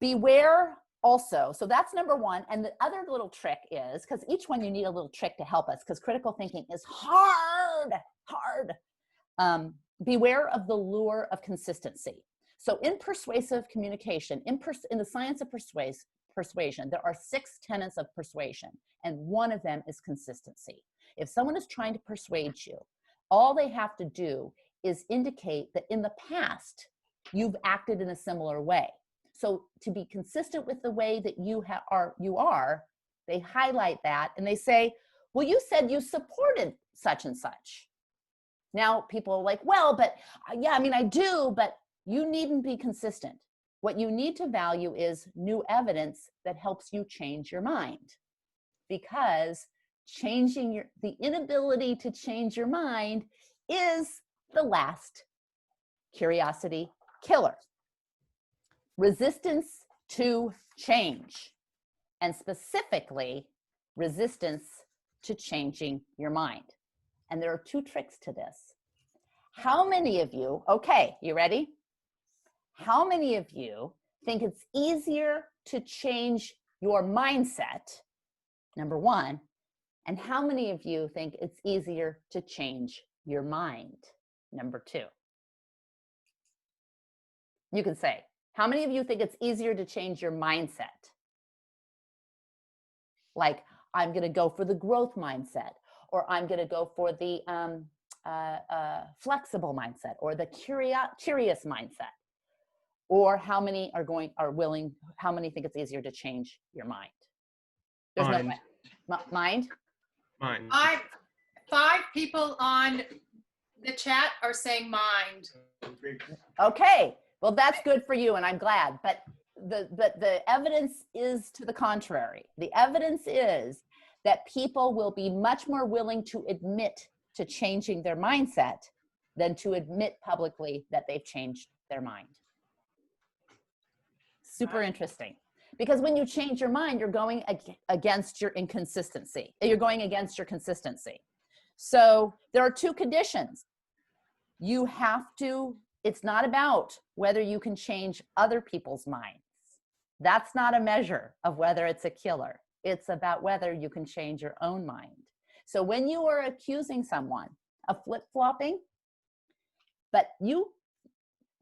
Speaker 1: Beware also. So that's number 1. And the other little trick is, because each one you need a little trick to help us, because critical thinking is hard. Beware of the lure of consistency. So in persuasive communication, in the science of persuasion, there are 6 tenets of persuasion, and one of them is consistency. If someone is trying to persuade you, all they have to do is indicate that in the past, you've acted in a similar way. So to be consistent with the way that you are, they highlight that and they say, well, you said you supported such and such. Now people are like, well, but yeah, I mean, I do, but you needn't be consistent. What you need to value is new evidence that helps you change your mind, because the inability to change your mind is the last curiosity killer. Resistance to change, and specifically resistance to changing your mind. And there are 2 tricks to this. How many of you, okay, you ready? How many of you think it's easier to change your mindset, number 1, and how many of you think it's easier to change your mind, number 2? You can say, how many of you think it's easier to change your mindset? Like, I'm going to go for the growth mindset, or I'm going to go for the flexible mindset, or the curious mindset. Or how many are willing, how many think it's easier to change your mind? There's
Speaker 6: Mind.
Speaker 1: no mind?
Speaker 6: Mind.
Speaker 2: Five people on the chat are saying mind.
Speaker 1: Okay, well, that's good for you, and I'm glad. But the evidence is to the contrary. The evidence is that people will be much more willing to admit to changing their mindset than to admit publicly that they've changed their mind. Super interesting. Because when you change your mind, you're going against your inconsistency. You're going against your consistency. So there are two conditions. You have to, it's not about whether you can change other people's minds. That's not a measure of whether it's a killer. It's about whether you can change your own mind. So when you are accusing someone of flip-flopping, but you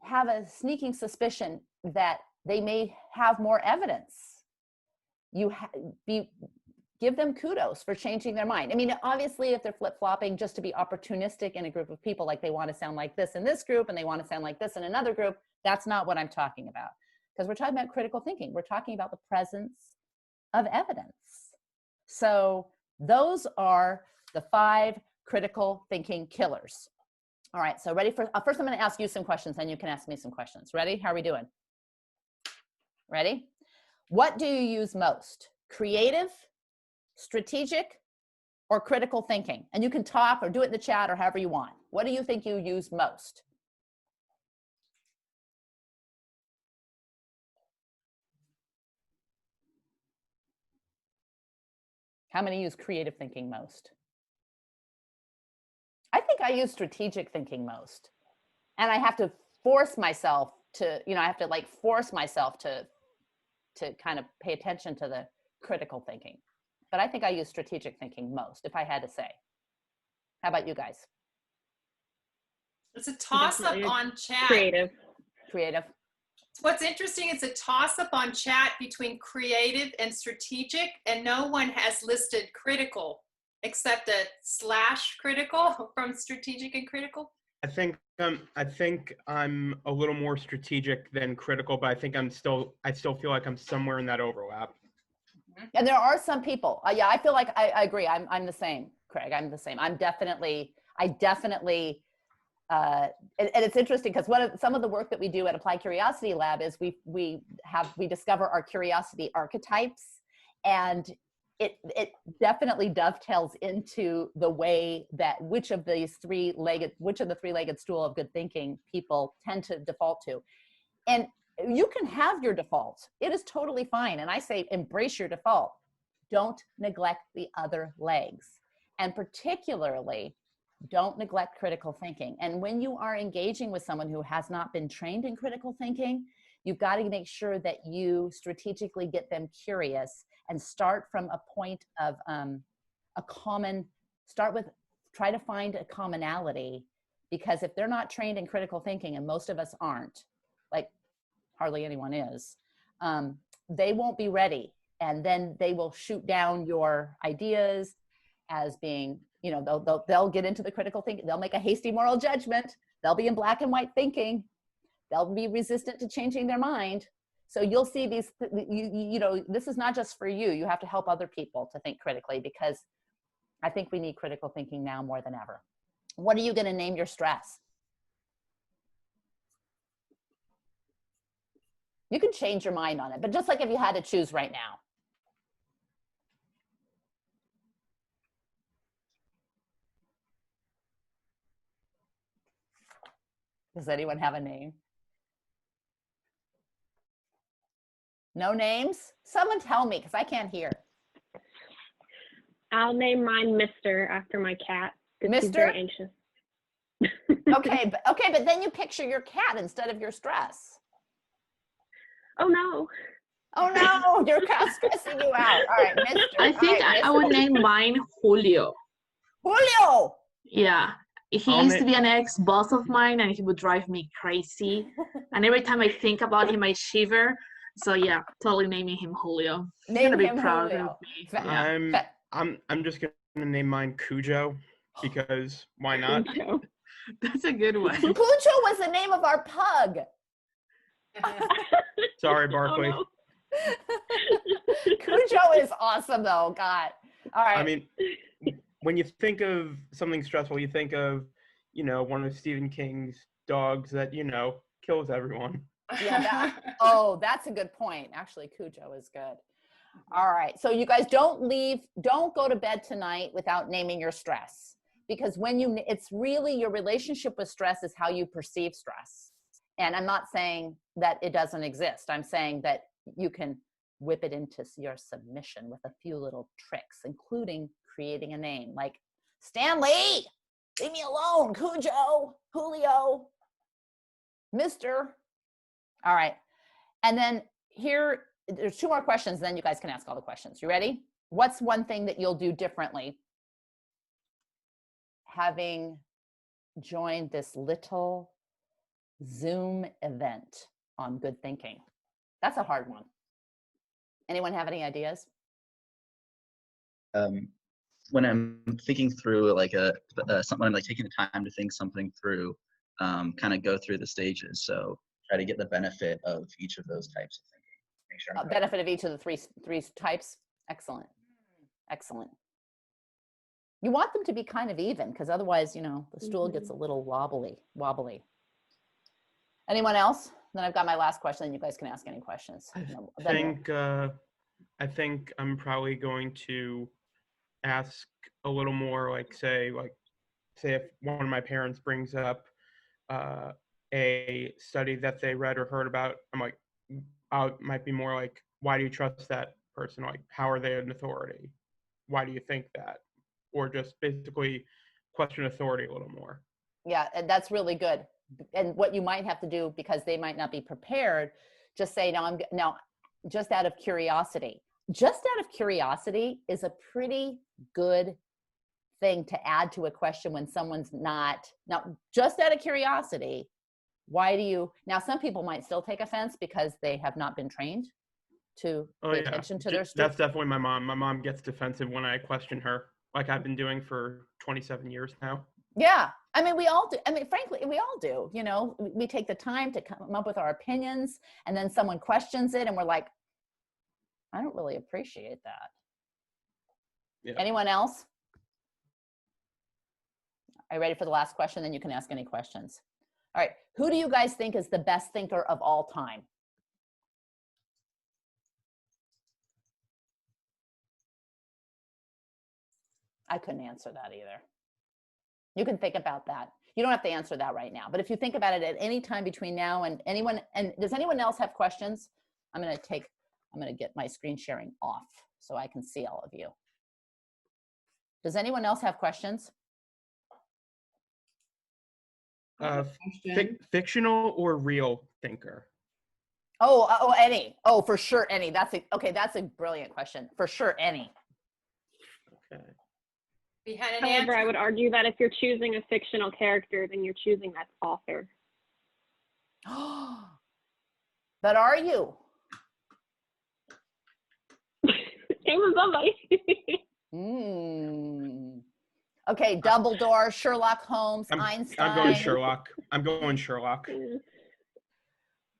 Speaker 1: have a sneaking suspicion that they may have more evidence, give them kudos for changing their mind. I mean, obviously, if they're flip-flopping just to be opportunistic in a group of people, like they want to sound like this in this group and they want to sound like this in another group, that's not what I'm talking about. Because we're talking about critical thinking. We're talking about the presence of evidence. So those are the 5 critical thinking killers. All right, so ready for, first I'm going to ask you some questions, then you can ask me some questions. Ready? How are we doing? Ready? What do you use most? Creative, strategic, or critical thinking? And you can talk or do it in the chat or however you want. What do you think you use most? How many use creative thinking most? I think I use strategic thinking most. And I have to force myself to, I have to like force myself to kind of pay attention to the critical thinking. But I think I use strategic thinking most, if I had to say. How about you guys?
Speaker 2: It's a toss-up on chat.
Speaker 4: Creative.
Speaker 1: Creative.
Speaker 2: What's interesting, it's a toss-up on chat between creative and strategic, and no one has listed critical except a / critical from strategic and critical.
Speaker 6: I think I'm a little more strategic than critical, but I think I still feel like I'm somewhere in that overlap.
Speaker 1: And there are some people, yeah, I feel like I agree. I'm the same, Craig. I'm the same. I definitely, and it's interesting because some of the work that we do at Applied Curiosity Lab is we discover our curiosity archetypes, and it definitely dovetails into the way that which of the three-legged stool of good thinking people tend to default to. And you can have your default. It is totally fine. And I say, embrace your default. Don't neglect the other legs. And particularly, don't neglect critical thinking. And when you are engaging with someone who has not been trained in critical thinking, you've got to make sure that you strategically get them curious and start from a point of try to find a commonality, because if they're not trained in critical thinking, and most of us aren't, like hardly anyone is, they won't be ready. And then they will shoot down your ideas as being, they'll get into the critical thinking. They'll make a hasty moral judgment. They'll be in black and white thinking. They'll be resistant to changing their mind. So you'll see these, this is not just for you. You have to help other people to think critically, because I think we need critical thinking now more than ever. What are you going to name your stress? You can change your mind on it, but just like if you had to choose right now. Does anyone have a name? No names? Someone tell me, because I can't hear.
Speaker 4: I'll name mine Mr. after my cat. He's
Speaker 1: Mr.?
Speaker 4: very anxious.
Speaker 1: Okay, but then you picture your cat instead of your stress.
Speaker 4: Oh no.
Speaker 1: Oh no, your cat's stressing you out. All right, Mr.
Speaker 5: I think I would name mine Julio.
Speaker 1: Julio!
Speaker 5: Yeah. He used to be an ex-boss of mine, and he would drive me crazy. And every time I think about him, I shiver. So yeah, totally naming him Julio. He's
Speaker 1: Name
Speaker 5: gonna be
Speaker 1: him
Speaker 5: proud
Speaker 1: Julio.
Speaker 5: of me.
Speaker 1: Fa-
Speaker 5: Yeah.
Speaker 6: I'm just gonna name mine Cujo because why not?
Speaker 4: Cujo.
Speaker 5: That's a good one.
Speaker 1: Cujo was the name of our pug.
Speaker 6: Sorry,
Speaker 4: Oh,
Speaker 6: Barkley.
Speaker 4: no.
Speaker 1: Cujo is awesome though. God. All right.
Speaker 6: I mean, when you think of something stressful, you think of, one of Stephen King's dogs that, kills everyone.
Speaker 1: Yeah. That's a good point. Actually, Cujo is good. All right. So you guys don't go to bed tonight without naming your stress, because it's really your relationship with stress is how you perceive stress. And I'm not saying that it doesn't exist. I'm saying that you can whip it into your submission with a few little tricks, including creating a name like Stanley, leave me alone, Cujo, Julio, Mr. All right. And then there's 2 more questions, then you guys can ask all the questions. You ready? What's one thing that you'll do differently having joined this little Zoom event on good thinking? That's a hard one. Anyone have any ideas?
Speaker 3: When I'm thinking through like something, like taking the time to think something through, kind of go through the stages. So try to get the benefit of each of those types of thinking. Make sure I'm
Speaker 1: Benefit of each of the three types. Excellent. Excellent. You want them to be kind of even, because otherwise, the stool gets a little wobbly. Anyone else? Then I've got my last question, and you guys can ask any questions.
Speaker 6: I think I'm probably going to ask a little more, say if one of my parents brings up a study that they read or heard about, I'm like, I might be more like, why do you trust that person? Like, how are they an authority? Why do you think that? Or just basically question authority a little more.
Speaker 1: Yeah, and that's really good. And what you might have to do, because they might not be prepared, just say, now just out of curiosity. Just out of curiosity is a pretty good thing to add to a question when someone's not. Now, just out of curiosity, why do you? Now, some people might still take offense because they have not been trained to pay attention to their
Speaker 6: That's definitely my mom. My mom gets defensive when I question her, like I've been doing for 27 years now.
Speaker 1: Yeah. I mean, we all do. I mean, frankly, we all do. We take the time to come up with our opinions, and then someone questions it, and we're like, I don't really appreciate that. Yeah. Anyone else? Are you ready for the last question? Then you can ask any questions. All right. Who do you guys think is the best thinker of all time? I couldn't answer that either. You can think about that. You don't have to answer that right now. But if you think about it at any time between now and does anyone else have questions? I'm going to get my screen sharing off so I can see all of you. Does anyone else have questions?
Speaker 6: Fictional or real thinker?
Speaker 1: Any. Oh, for sure, any. That's a brilliant question. For sure, any.
Speaker 6: Okay.
Speaker 2: We had an
Speaker 4: However,
Speaker 2: answer.
Speaker 4: I would argue that if you're choosing a fictional character, then you're choosing that author.
Speaker 1: But are you?
Speaker 4: Came from somebody.
Speaker 1: Okay, Dumbledore, Sherlock Holmes, Einstein.
Speaker 6: I'm going Sherlock.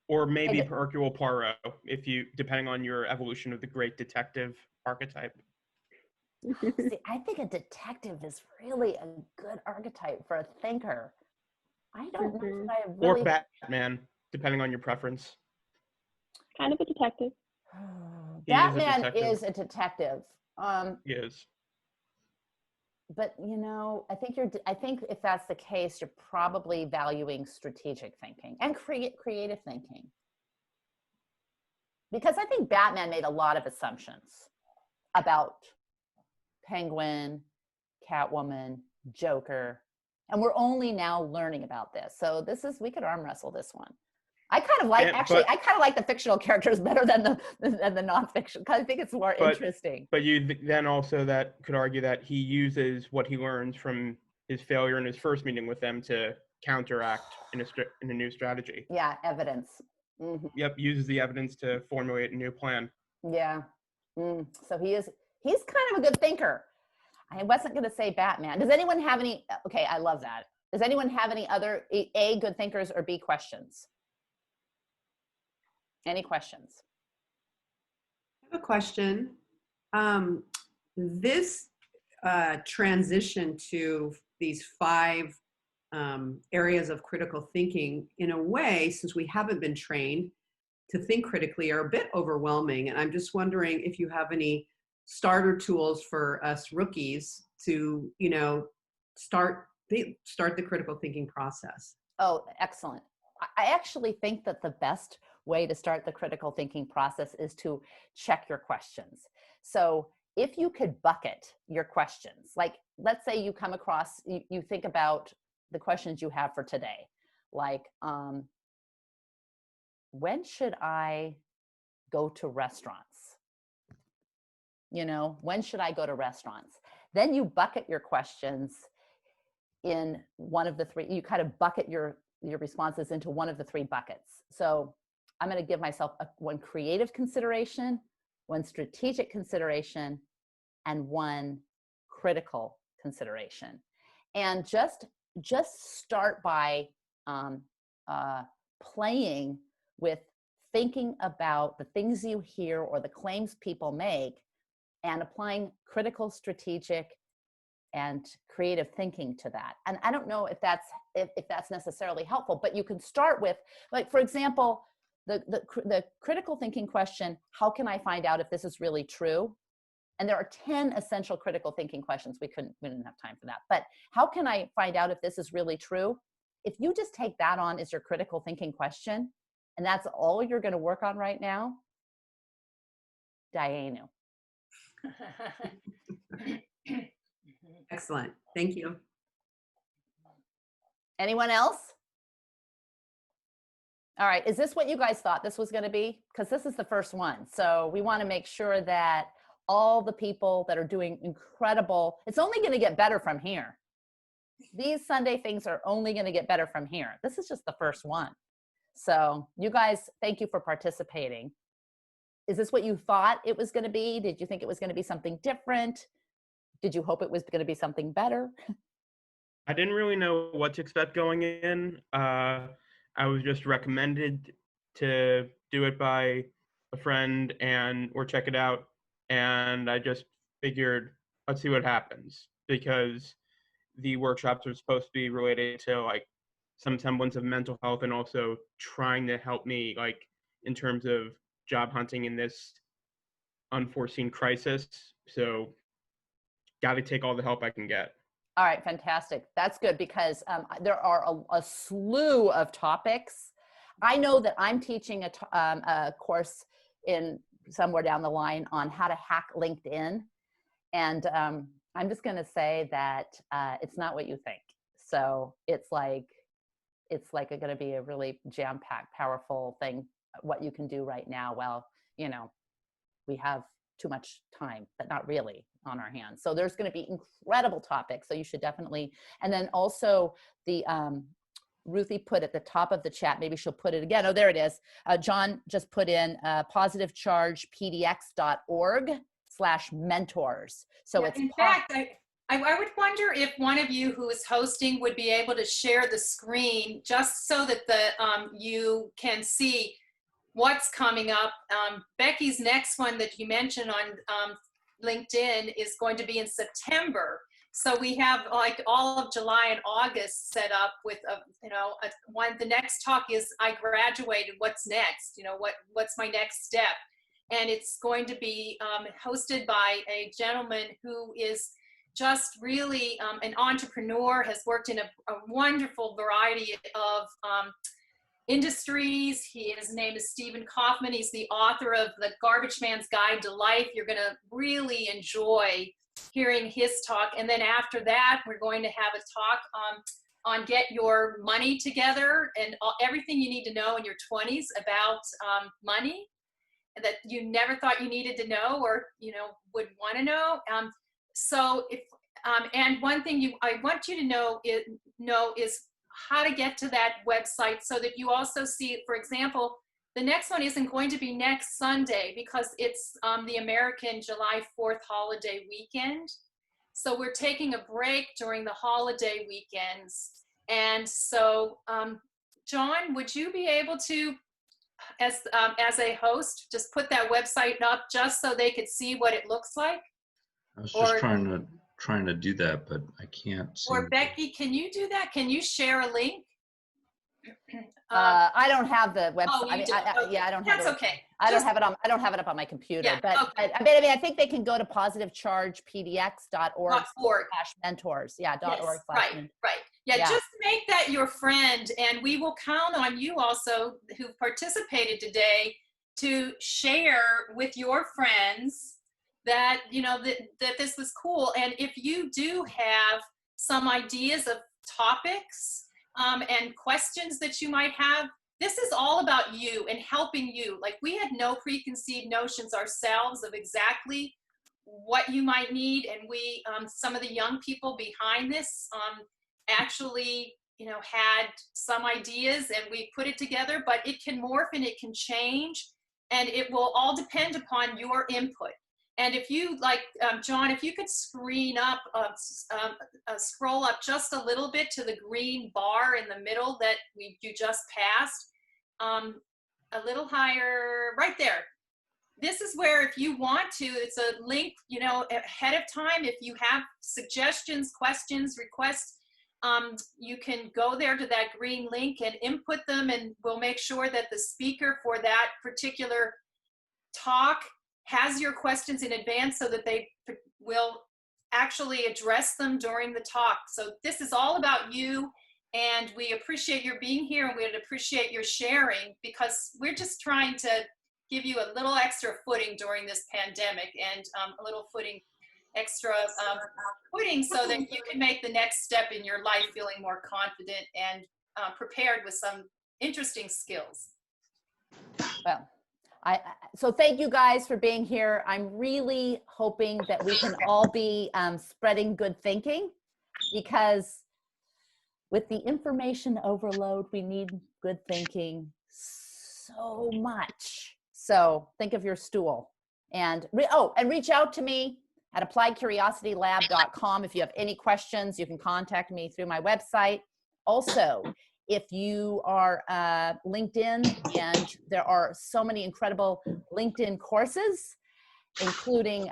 Speaker 6: Or maybe Hercule Poirot, depending on your evolution of the great detective archetype.
Speaker 1: See, I think a detective is really a good archetype for a thinker. I don't know that I really...
Speaker 6: Or Batman, depending on your preference.
Speaker 4: Kind of a detective.
Speaker 1: Batman is a detective.
Speaker 6: He is.
Speaker 1: But I think if that's the case, you're probably valuing strategic thinking and creative thinking. Because I think Batman made a lot of assumptions about Penguin, Catwoman, Joker, and we're only now learning about this. So we could arm wrestle this one. I kind of like the fictional characters better than the nonfiction, because I think it's more interesting.
Speaker 6: But you then also that could argue that he uses what he learns from his failure in his first meeting with them to counteract in a new strategy.
Speaker 1: Yeah, evidence. Hmm.
Speaker 6: Yep, uses the evidence to formulate a new plan.
Speaker 1: Yeah. So he's kind of a good thinker. I wasn't going to say Batman. Does anyone have any? Okay, I love that. Does anyone have any other A, good thinkers, or B, questions? Any questions?
Speaker 7: I have a question. This transition to these 5 areas of critical thinking, in a way, since we haven't been trained to think critically, are a bit overwhelming. And I'm just wondering if you have any starter tools for us rookies to, start the critical thinking process.
Speaker 1: Oh, excellent. I actually think that the best way to start the critical thinking process is to check your questions. So if you could bucket your questions, like let's say you come across, you think about the questions you have for today, like, when should I go to restaurants? When should I go to restaurants? Then you bucket your questions in one of the 3, you kind of bucket your responses into one of the 3 buckets. So I'm going to give myself one creative consideration, one strategic consideration, and one critical consideration. And just start by playing with thinking about the things you hear or the claims people make and applying critical, strategic, and creative thinking to that. And I don't know if that's necessarily helpful, but you can start with, like, for example, the critical thinking question, how can I find out if this is really true? And there are 10 essential critical thinking questions. We didn't have time for that. But how can I find out if this is really true? If you just take that on as your critical thinking question, and that's all you're going to work on right now, Dayenu.
Speaker 7: Excellent. Thank you.
Speaker 1: Anyone else? All right. Is this what you guys thought this was going to be? Because this is the first one. So we want to make sure that all the people that are doing incredible, it's only going to get better from here. These Sunday things are only going to get better from here. This is just the first one. So you guys, thank you for participating. Is this what you thought it was going to be? Did you think it was going to be something different? Did you hope it was going to be something better?
Speaker 6: I didn't really know what to expect going in. I was just recommended to do it by a friend or check it out. And I just figured, let's see what happens, because the workshops are supposed to be related to like some semblance of mental health and also trying to help me like in terms of job hunting in this unforeseen crisis. So got to take all the help I can get.
Speaker 1: All right, fantastic. That's good, because there are a slew of topics. I know that I'm teaching a course in somewhere down the line on how to hack LinkedIn. And I'm just going to say that it's not what you think. So it's like going to be a really jam-packed, powerful thing, what you can do right now. Well, we have too much time, but not really, on our hands. So there's going to be incredible topics. So you should definitely, and then also the Ruthie put at the top of the chat, maybe she'll put it again. Oh, there it is. John just put in positivechargepdx.org/mentors. So
Speaker 2: yeah,
Speaker 1: it's
Speaker 2: in fact, I would wonder if one of you who is hosting would be able to share the screen just so that you can see what's coming up. Becky's next one that you mentioned on LinkedIn is going to be in September. So we have like all of July and August set up with the next talk is I graduated, what's next? What's my next step? And it's going to be hosted by a gentleman who is just really an entrepreneur, has worked in a wonderful variety of industries. His name is Stephen Kaufman. He's the author of The Garbage Man's Guide to Life. You're going to really enjoy hearing his talk. And then after that, we're going to have a talk on get your money together and everything you need to know in your 20s about money that you never thought you needed to know or would want to know. So if And one thing I want you to know is how to get to that website so that you also see, for example, the next one isn't going to be next Sunday because it's the American July 4th holiday weekend. So we're taking a break during the holiday weekends. And so, John, would you be able to, as a host, just put that website up just so they could see what it looks like?
Speaker 8: I was just trying to do that, but I can't see.
Speaker 2: Or Becki, can you do that? Can you share a link?
Speaker 1: I don't have the website.
Speaker 2: Oh,
Speaker 1: I mean,
Speaker 2: okay.
Speaker 1: yeah, I don't have.
Speaker 2: That's okay.
Speaker 1: I don't have it on. I don't have it up on my computer.
Speaker 2: Yeah,
Speaker 1: but
Speaker 2: okay.
Speaker 1: I mean, I think they can go to positivechargepdx.org/mentors. Yeah, .org/mentors.
Speaker 2: Right. Yeah, just make that your friend, and we will count on you also who participated today to share with your friends that that this was cool. And if you do have some ideas of topics and questions that you might have, this is all about you and helping you. Like, we had no preconceived notions ourselves of exactly what you might need, and we some of the young people behind this actually had some ideas, and we put it together, but it can morph and it can change, and it will all depend upon your input. And if you like, John, if you could scroll up just a little bit to the green bar in the middle that you just passed, a little higher, right there. This is where, if you want to, it's a link, ahead of time. If you have suggestions, questions, requests, you can go there to that green link and input them, and we'll make sure that the speaker for that particular talk has your questions in advance so that they will actually address them during the talk. So this is all about you, and we appreciate your being here, and we'd appreciate your sharing, because we're just trying to give you a little extra footing during this pandemic, and a little extra footing so that you can make the next step in your life feeling more confident and prepared with some interesting skills.
Speaker 1: Well, so thank you guys for being here. I'm really hoping that we can all be spreading good thinking, because with the information overload, we need good thinking so much. So think of your stool, and reach out to me at appliedcuriositylab.com. If you have any questions, you can contact me through my website. Also, if you are LinkedIn, and there are so many incredible LinkedIn courses, including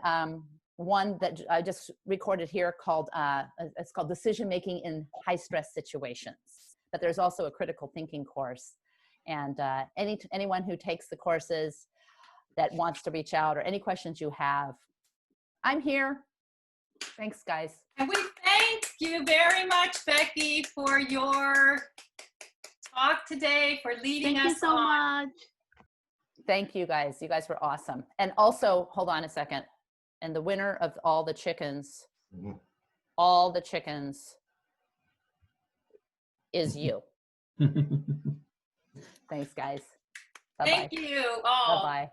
Speaker 1: one that I just recorded here called, it's called Decision Making in High Stress Situations. But there's also a critical thinking course. And anyone who takes the courses that wants to reach out, or any questions you have, I'm here. Thanks, guys.
Speaker 2: And we thank you very much, Becki, for your talk today, for leading us on.
Speaker 5: Thank you so much.
Speaker 1: Thank you, guys. You guys were awesome. And also, hold on a second. And the winner of all the chickens is you. Thanks, guys. Bye-bye.
Speaker 2: Thank you all.
Speaker 1: Bye-bye.